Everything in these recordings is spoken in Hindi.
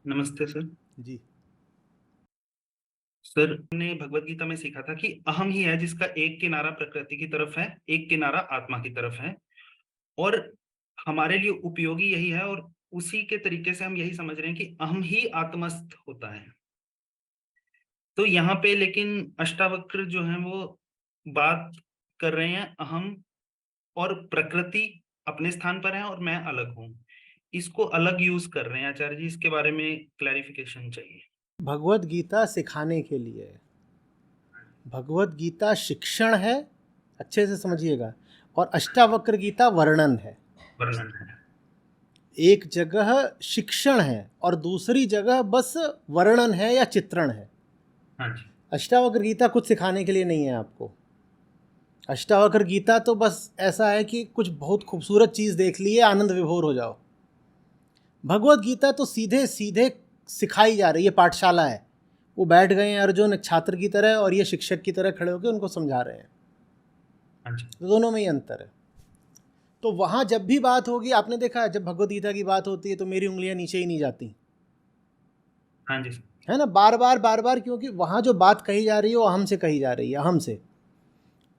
नमस्ते सर। जी। सर ने भगवत गीता में सीखा था कि अहम ही है जिसका एक किनारा प्रकृति की तरफ है, एक किनारा आत्मा की तरफ है। और हमारे लिए उपयोगी यही है, और उसी के तरीके से हम यही समझ रहे हैं कि अहम ही आत्मस्थ होता है। तो यहाँ पे लेकिन अष्टावक्र जो है वो बात कर रहे हैं अहम और प्रकृति अपने स्थान पर है और मैं अलग हूँ। इसको अलग यूज कर रहे हैं आचार्य जी, इसके बारे में क्लैरिफिकेशन चाहिए। भगवत गीता सिखाने के लिए है। भगवत गीता शिक्षण है, अच्छे से समझिएगा, और अष्टावक्र गीता वर्णन है। वर्णन है। एक जगह शिक्षण है और दूसरी जगह बस वर्णन है या चित्रण है। हाँ जी। अष्टावक्र गीता कुछ सिखाने के लिए नहीं है आपको। अष्टावक्र गीता तो बस ऐसा है कि कुछ बहुत खूबसूरत चीज़ देख लिए, आनंद विभोर हो जाओ। भगवत गीता तो सीधे सीधे सिखाई जा रही है, पाठशाला है। वो बैठ गए हैं अर्जुन एक छात्र की तरह और ये शिक्षक की तरह खड़े होकर उनको समझा रहे हैं। हाँ जी। तो दोनों में ही अंतर है। तो वहाँ जब भी बात होगी, आपने देखा है जब भगवत गीता की बात होती है तो मेरी उंगलियां नीचे ही नहीं जाती, हाँ जी सर। है ना, बार बार, क्योंकि वहाँ जो बात कही जा रही है वो अहम से कही जा रही है, अहम से।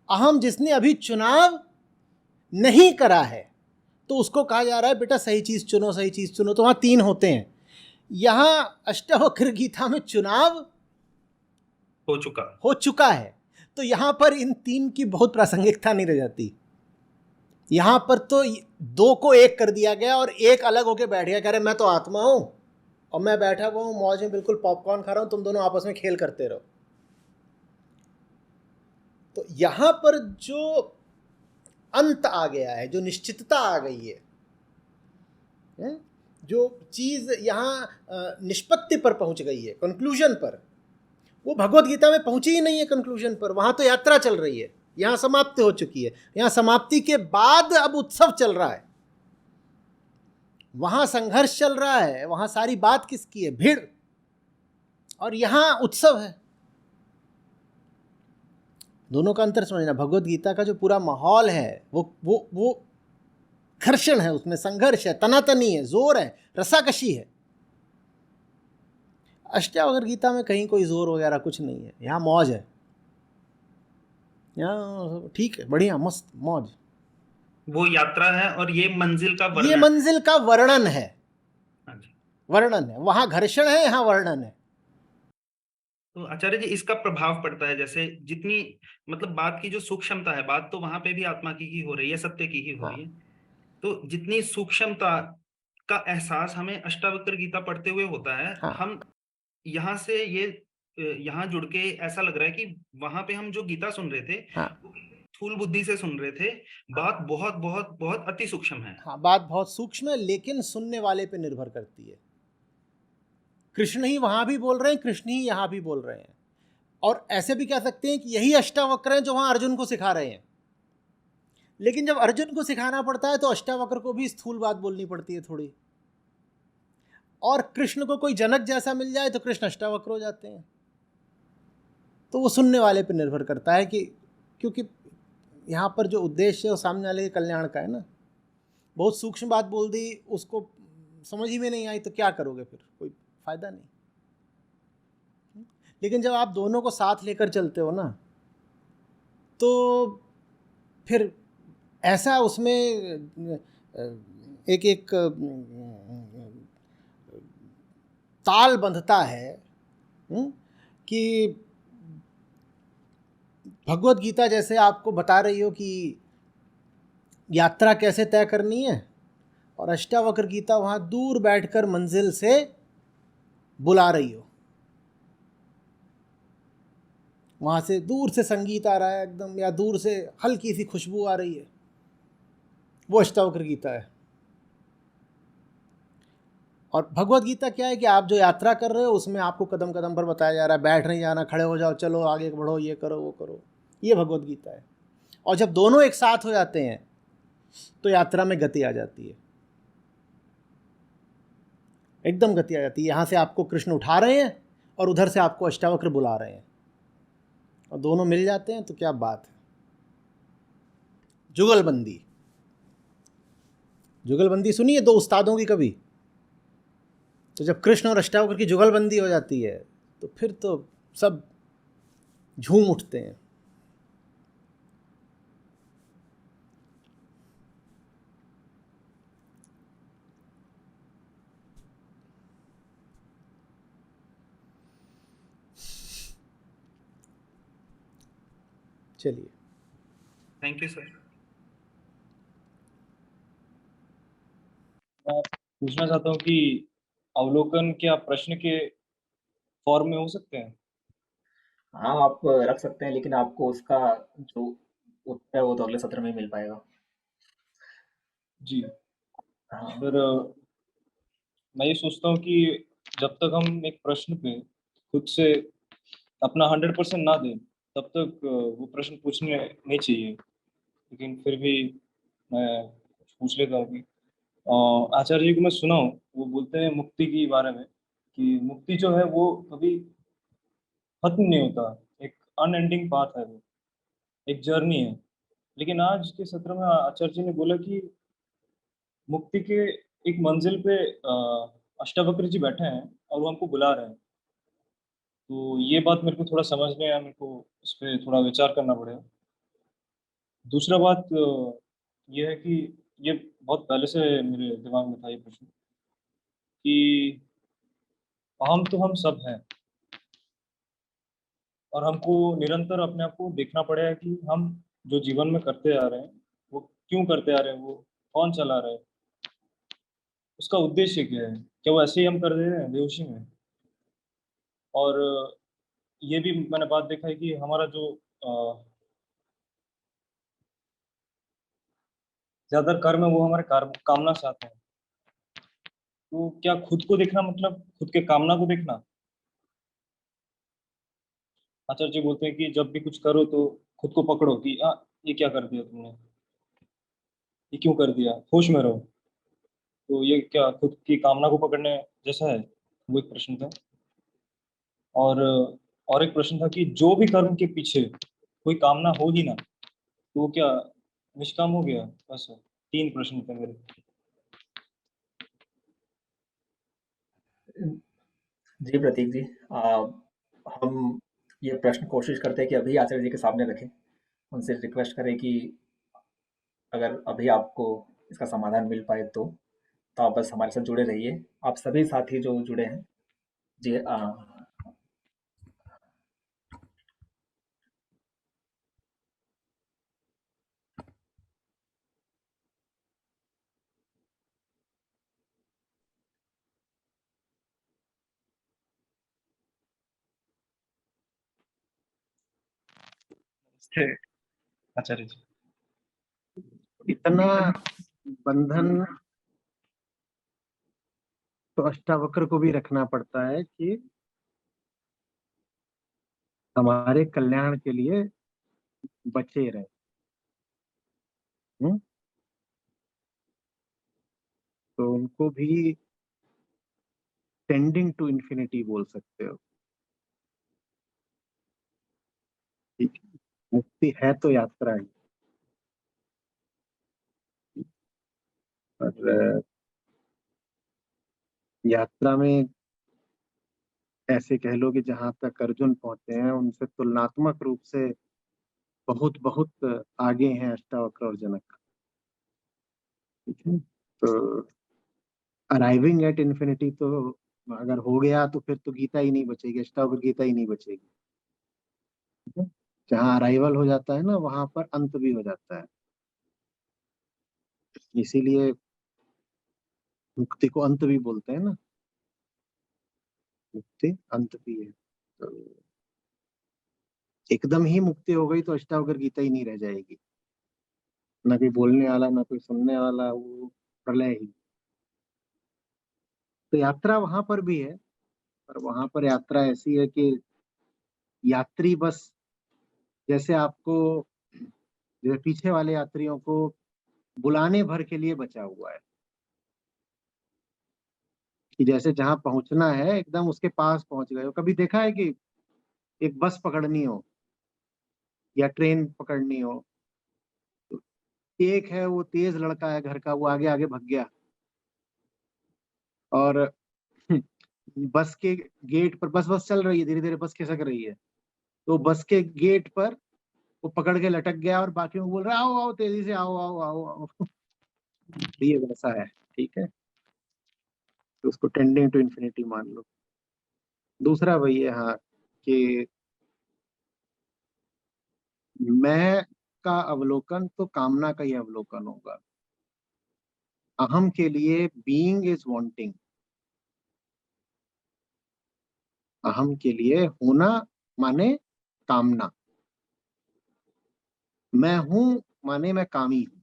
अहम जिसने अभी चुनाव नहीं करा है तो उसको कहा जा रहा है बेटा सही चीज़ चुनो, सही चीज़ चुनो। तो वहाँ तीन होते हैं। यहाँ अष्टावक्र गीता में चुनाव हो चुका। हो चुका है, तो यहाँ पर इन तीन की बहुत प्रासंगिकता नहीं रह जाती। यहाँ पर तो दो को एक कर दिया गया और एक अलग होके बैठ गया, कह रहे मैं तो आत्मा हूँ और मैं बैठा हुआ हूँ मौज में, बिल्कुल पॉपकॉर्न खा रहा हूँ, तुम दोनों आपस में खेल करते रहो। तो यहाँ पर जो अंत आ गया है, जो निश्चितता आ गई है, जो चीज़ यहाँ निष्पत्ति पर पहुँच गई है, कंक्लूजन पर, वो भगवत गीता में पहुँची ही नहीं है कंक्लूजन पर। वहाँ तो यात्रा चल रही है, यहाँ समाप्ति हो चुकी है। यहाँ समाप्ति के बाद अब उत्सव चल रहा है, वहाँ संघर्ष चल रहा है, वहाँ सारी बात किसकी है, भीड़, और यहाँ उत्सव है। दोनों का अंतर समझना। भगवत गीता का जो पूरा माहौल है वो घर्षण है, उसमें संघर्ष है, तनातनी है, जोर है, रसाकशी है। अष्टावक्र गीता में कहीं कोई जोर वगैरह कुछ नहीं है, यहाँ मौज है, यहाँ ठीक है, बढ़िया मस्त मौज। वो यात्रा है और ये मंजिल का ये वर्णन। मंजिल का वर्णन है, हाँ जी। वर्णन है। वहाँ घर्षण है, यहाँ वर्णन है। तो आचार्य जी इसका प्रभाव पड़ता है, जैसे जितनी मतलब बात की जो सूक्ष्मता है, बात तो वहां पे भी आत्मा की ही हो रही है, सत्य की ही हो रही हाँ है। तो जितनी सूक्ष्मता का एहसास हमें अष्टावक्र गीता पढ़ते हुए होता है, हाँ हम यहाँ से ये यहाँ जुड़ के ऐसा लग रहा है कि वहां पे हम जो गीता सुन रहे थे हाँ वो स्थूल बुद्धि से सुन रहे थे। बात बहुत बहुत बहुत अति सूक्ष्म है। हाँ, बात बहुत सूक्ष्म है, लेकिन सुनने वाले पे निर्भर करती है। कृष्ण ही वहाँ भी बोल रहे हैं, कृष्ण ही यहाँ भी बोल रहे हैं। और ऐसे भी कह सकते हैं कि यही अष्टावक्र हैं जो वहाँ अर्जुन को सिखा रहे हैं। लेकिन जब अर्जुन को सिखाना पड़ता है तो अष्टावक्र को भी स्थूल बात बोलनी पड़ती है थोड़ी। और कृष्ण को कोई जनक जैसा मिल जाए तो कृष्ण अष्टावक्र हो जाते हैं। तो वो सुनने वाले पे निर्भर करता है कि, क्योंकि यहाँ पर जो उद्देश्य है वो सामने वाले के कल्याण का है ना। बहुत सूक्ष्म बात बोल दी, उसको समझ ही में नहीं आई तो क्या करोगे, फिर कोई फायदा नहीं। लेकिन जब आप दोनों को साथ लेकर चलते हो ना, तो फिर ऐसा उसमें एक एक ताल बंधता है, कि भगवत गीता जैसे आपको बता रही हो कि यात्रा कैसे तय करनी है, और अष्टावक्र गीता वहाँ दूर बैठकर मंजिल से बुला रही हो। वहाँ से दूर से संगीत आ रहा है एकदम, या दूर से हल्की सी खुशबू आ रही है, वो अष्टावक्र गीता है। और भगवत गीता क्या है कि आप जो यात्रा कर रहे हो उसमें आपको कदम कदम पर बताया जा रहा है, बैठ नहीं जाना, खड़े हो जाओ, चलो आगे बढ़ो, ये करो वो करो। ये भगवत गीता है। और जब दोनों एक साथ हो जाते हैं तो यात्रा में गति आ जाती है, एकदम गति आ जाती है। यहाँ से आपको कृष्ण उठा रहे हैं और उधर से आपको अष्टावक्र बुला रहे हैं, और दोनों मिल जाते हैं तो क्या बात है। जुगलबंदी, जुगलबंदी सुनिए दो उस्तादों की कभी? तो जब कृष्ण और अष्टावक्र की जुगलबंदी हो जाती है तो फिर तो सब झूम उठते हैं। चलिए, थैंक यू सर। मैं पूछना चाहता हूँ कि अवलोकन क्या प्रश्न के फॉर्म में हो सकते हैं? हाँ, आप रख सकते हैं, लेकिन आपको उसका जो उत्तर है वो तो अगले सत्र में ही मिल पाएगा। जी हाँ। सर, मैं ये सोचता हूँ कि जब तक हम एक प्रश्न पे खुद से अपना 100% ना दें तब तक वो प्रश्न पूछने नहीं चाहिए। लेकिन फिर भी मैं कुछ पूछ लेता हूँ कि आचार्य जी को मैं सुना हूँ, वो बोलते हैं मुक्ति के बारे में कि मुक्ति जो है वो कभी खत्म नहीं होता, एक अनएंडिंग पाथ है, वो एक जर्नी है। लेकिन आज के सत्र में आचार्य जी ने बोला कि मुक्ति के एक मंजिल पे अष्टावक्र जी बैठे हैं और वो हमको बुला रहे हैं। तो ये बात मेरे को थोड़ा समझ में आया, मेरे को इस पे थोड़ा विचार करना पड़ेगा। दूसरा बात ये है कि ये बहुत पहले से मेरे दिमाग में था ये प्रश्न कि हम तो हम सब हैं, और हमको निरंतर अपने आप को देखना पड़ेगा कि हम जो जीवन में करते आ रहे हैं वो क्यों करते आ रहे हैं, वो कौन चला रहा है, उसका उद्देश्य क्या है, क्या वो ऐसे ही हम कर दे रहे हैं बेहोशी में। और ये भी मैंने बात देखा है कि हमारा जो ज्यादातर कर्म है वो हमारे कामना से आते हैं। तो क्या खुद को देखना मतलब खुद के कामना को देखना? आचार्य जी बोलते हैं कि जब भी कुछ करो तो खुद को पकड़ो कि ये क्या कर दिया तुमने, ये क्यों कर दिया, होश में रहो। तो ये क्या खुद की कामना को पकड़ने जैसा है? वो एक प्रश्न था। और और एक प्रश्न था कि जो भी कर्म के पीछे कोई कामना हो ही ना, तो वो क्या निष्काम हो गया? बस 3 प्रश्न थे मेरे। जी प्रतीक जी, हम ये प्रश्न कोशिश करते हैं कि अभी आचार्य जी के सामने रखें। उनसे रिक्वेस्ट करें कि अगर अभी आपको इसका समाधान मिल पाए तो आप बस हमारे साथ जुड़े रहिए। आप सभी साथी जो जुड़े हैं। जी थे आचार्य जी। इतना बंधन तो अष्टावक्र को भी रखना पड़ता है कि हमारे कल्याण के लिए बचे रहे। हम्म? तो उनको भी टेंडिंग टू इन्फिनिटी बोल सकते हो। ठीक है? मुक्ति है तो यात्रा ही। और यात्रा में ऐसे कह लो कि जहां तक अर्जुन पहुंचे हैं उनसे तुलनात्मक रूप से बहुत बहुत आगे हैं अष्टावक्र और जनक। ठीक है? तो अराइविंग एट इन्फिनिटी तो अगर हो गया तो फिर तो गीता ही नहीं बचेगी, अष्टावक्र गीता ही नहीं बचेगी। ठीक है? जहाँ अराइवल हो जाता है ना वहां पर अंत भी हो जाता है। इसीलिए मुक्ति को अंत भी बोलते हैं ना, मुक्ति अंत भी है। तो एकदम ही मुक्ति हो गई तो अष्टावक्र गीता ही नहीं रह जाएगी, ना कोई बोलने वाला ना कोई सुनने वाला, वो प्रलय ही। तो यात्रा वहां पर भी है, पर वहां पर यात्रा ऐसी है कि यात्री बस जैसे आपको, जैसे पीछे वाले यात्रियों को बुलाने भर के लिए बचा हुआ है, कि जैसे जहां पहुंचना है एकदम उसके पास पहुंच गए हो। कभी देखा है कि एक बस पकड़नी हो या ट्रेन पकड़नी हो, एक है वो तेज लड़का है घर का, वो आगे आगे भग गया और बस के गेट पर, बस बस चल रही है, धीरे धीरे बस खिसक रही है, तो बस के गेट पर वो पकड़ के लटक गया और बाकियों को बोल रहा है आओ आओ तेजी से आओ आओ आओ आओ। ये वैसा है, ठीक है, तो उसको टेंडिंग टू इन्फिनिटी मान लो। दूसरा वही है, हाँ, कि मैं का अवलोकन तो कामना का ही अवलोकन होगा। अहम के लिए बीइंग इज वांटिंग, अहम के लिए होना माने कामना, मैं हूं माने मैं कामी हूं,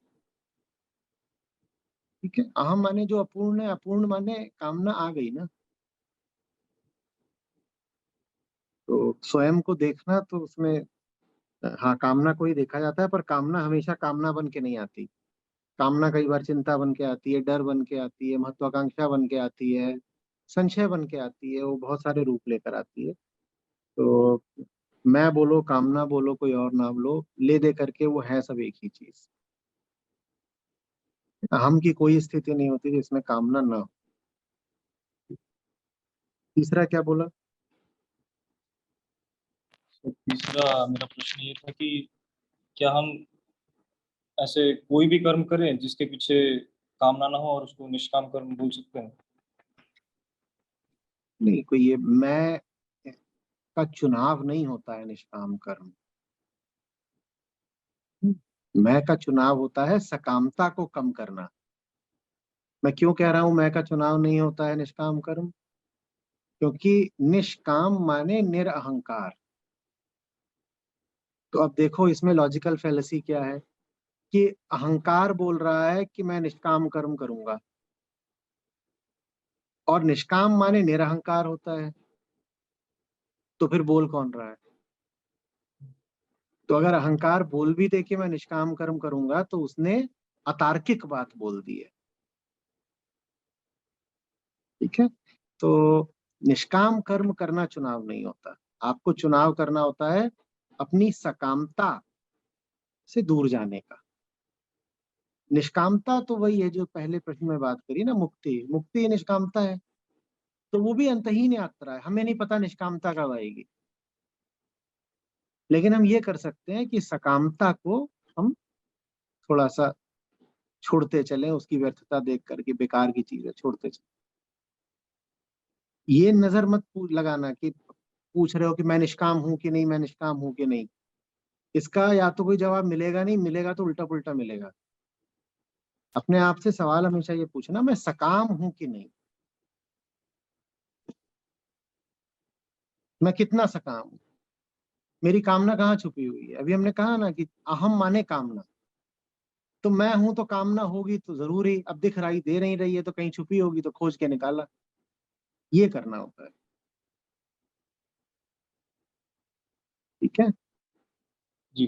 ठीक है। अहम माने जो अपूर्ण है, अपूर्ण माने कामना आ गई ना। तो स्वयं को देखना तो उसमें, हाँ, कामना को ही देखा जाता है, पर कामना हमेशा कामना बन के नहीं आती। कामना कई बार चिंता बन के आती है, डर बन के आती है, महत्वाकांक्षा बन के आती है, संशय बन के आती है, वो बहुत सारे रूप लेकर आती है। तो मैं बोलो, कामना बोलो, कोई और नाम लो, ले दे करके वो है सब एक ही चीज। हम की कोई स्थिति नहीं होती जिसमें कामना ना हो। तीसरा क्या बोला? तो तीसरा मेरा प्रश्न ये था कि क्या हम ऐसे कोई भी कर्म करें जिसके पीछे कामना ना हो और उसको निष्काम कर्म बोल सकते हैं? नहीं, कोई ये मैं का चुनाव नहीं होता है निष्काम कर्म। मैं का चुनाव होता है सकामता को कम करना। मैं क्यों कह रहा हूं मैं का चुनाव नहीं होता है निष्काम कर्म? क्योंकि निष्काम माने निरअहंकार। तो अब देखो इसमें लॉजिकल फैलेसी क्या है, कि अहंकार बोल रहा है कि मैं निष्काम कर्म करूंगा, और निष्काम माने निरअहंकार होता है, तो फिर बोल कौन रहा है? तो अगर अहंकार बोल भी दे कि मैं निष्काम कर्म करूंगा, तो उसने अतार्किक बात बोल दी है, ठीक है। तो निष्काम कर्म करना चुनाव नहीं होता, आपको चुनाव करना होता है अपनी सकामता से दूर जाने का। निष्कामता तो वही है जो पहले प्रश्न में बात करी ना, मुक्ति, मुक्ति निष्कामता है। तो वो भी अंतहीन यात्रा है, हमें नहीं पता निष्कामता कब आएगी, लेकिन हम ये कर सकते हैं कि सकामता को हम थोड़ा सा छोड़ते चलें, उसकी व्यर्थता देख करके, बेकार की चीज है, छोड़ते चलें। ये नजर मत लगाना कि पूछ रहे हो कि मैं निष्काम हूं कि नहीं, मैं निष्काम हूं कि नहीं। इसका या तो कोई जवाब मिलेगा नहीं, मिलेगा तो उल्टा पुल्टा मिलेगा। अपने आप से सवाल हमेशा ये पूछना, मैं सकाम हूं कि नहीं, मैं कितना सकाम हूं, मेरी कामना कहाँ छुपी हुई है। अभी हमने कहा ना कि अहम माने कामना, तो मैं हूं तो कामना होगी तो जरूर ही, अब दिख रही दे नहीं रही है तो कहीं छुपी होगी, तो खोज के निकाला। ये करना होता है, ठीक है। जी।